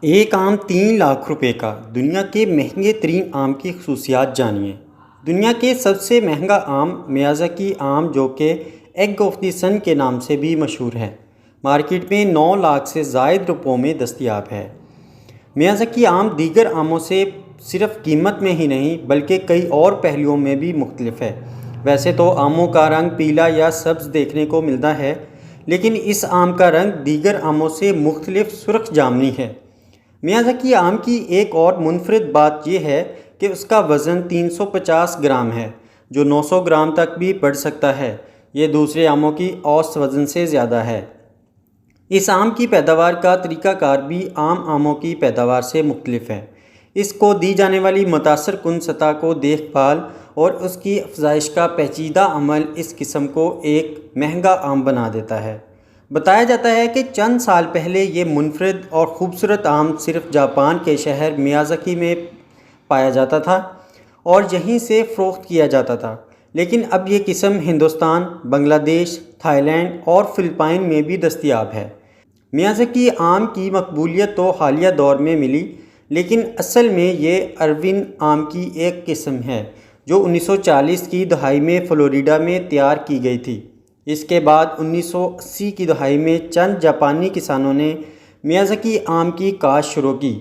ایک آم 3 لاکھ روپے کا۔ دنیا کے مہنگے ترین آم کی خصوصیات جانیے۔ دنیا کے سب سے مہنگا آم میازاکی آم، جو کہ ایگ آف دی سن کے نام سے بھی مشہور ہے، مارکیٹ میں 9 لاکھ سے زائد روپوں میں دستیاب ہے۔ میازاکی آم دیگر آموں سے صرف قیمت میں ہی نہیں بلکہ کئی اور پہلوؤں میں بھی مختلف ہے۔ ویسے تو آموں کا رنگ پیلا یا سبز دیکھنے کو ملتا ہے، لیکن اس آم کا رنگ دیگر آموں سے مختلف سرخ جامنی ہے۔ میازاکی آم کی ایک اور منفرد بات یہ ہے کہ اس کا وزن 350 گرام ہے، جو 900 گرام تک بھی بڑھ سکتا ہے۔ یہ دوسرے آموں کی اوسط وزن سے زیادہ ہے۔ اس آم کی پیداوار کا طریقہ کار بھی عام آموں کی پیداوار سے مختلف ہے۔ اس کو دی جانے والی متاثر کن سطح کو دیکھ بھال اور اس کی افزائش کا پیچیدہ عمل اس قسم کو ایک مہنگا آم بنا دیتا ہے۔ بتایا جاتا ہے کہ چند سال پہلے یہ منفرد اور خوبصورت آم صرف جاپان کے شہر میازاکی میں پایا جاتا تھا اور یہیں سے فروخت کیا جاتا تھا، لیکن اب یہ قسم ہندوستان، بنگلہ دیش، تھائی لینڈ اور فلپائن میں بھی دستیاب ہے۔ میازاکی آم کی مقبولیت تو حالیہ دور میں ملی، لیکن اصل میں یہ اروین آم کی ایک قسم ہے جو 1940 کی دہائی میں فلوریڈا میں تیار کی گئی تھی۔ اس کے بعد 1980 کی دہائی میں چند جاپانی کسانوں نے میازاکی آم کی کاشت شروع کی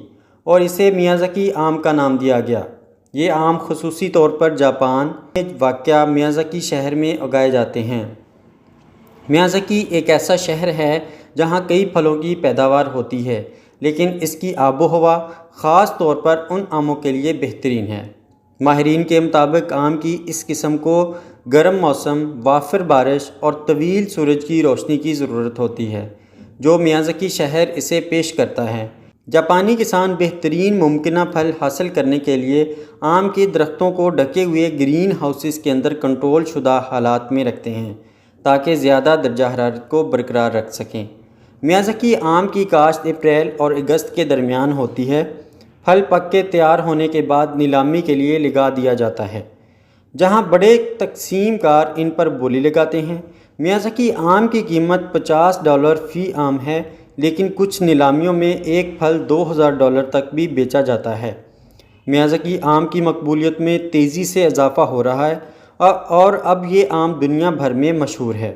اور اسے میازاکی آم کا نام دیا گیا۔ یہ آم خصوصی طور پر جاپان میں واقع میازاکی شہر میں اگائے جاتے ہیں۔ میازاکی ایک ایسا شہر ہے جہاں کئی پھلوں کی پیداوار ہوتی ہے، لیکن اس کی آب و ہوا خاص طور پر ان آموں کے لیے بہترین ہے۔ ماہرین کے مطابق آم کی اس قسم کو گرم موسم، وافر بارش اور طویل سورج کی روشنی کی ضرورت ہوتی ہے، جو میازاکی شہر اسے پیش کرتا ہے۔ جاپانی کسان بہترین ممکنہ پھل حاصل کرنے کے لیے آم کے درختوں کو ڈھکے ہوئے گرین ہاؤسز کے اندر کنٹرول شدہ حالات میں رکھتے ہیں تاکہ زیادہ درجہ حرارت کو برقرار رکھ سکیں۔ میازاکی آم کی کاشت اپریل اور اگست کے درمیان ہوتی ہے۔ پھل پک کے تیار ہونے کے بعد نیلامی کے لیے لگا دیا جاتا ہے، جہاں بڑے تقسیم کار ان پر بولی لگاتے ہیں۔ میازاکی آم کی قیمت $50 فی آم ہے، لیکن کچھ نیلامیوں میں ایک پھل $2000 تک بھی بیچا جاتا ہے۔ میازاکی آم کی مقبولیت میں تیزی سے اضافہ ہو رہا ہے اور اب یہ آم دنیا بھر میں مشہور ہے۔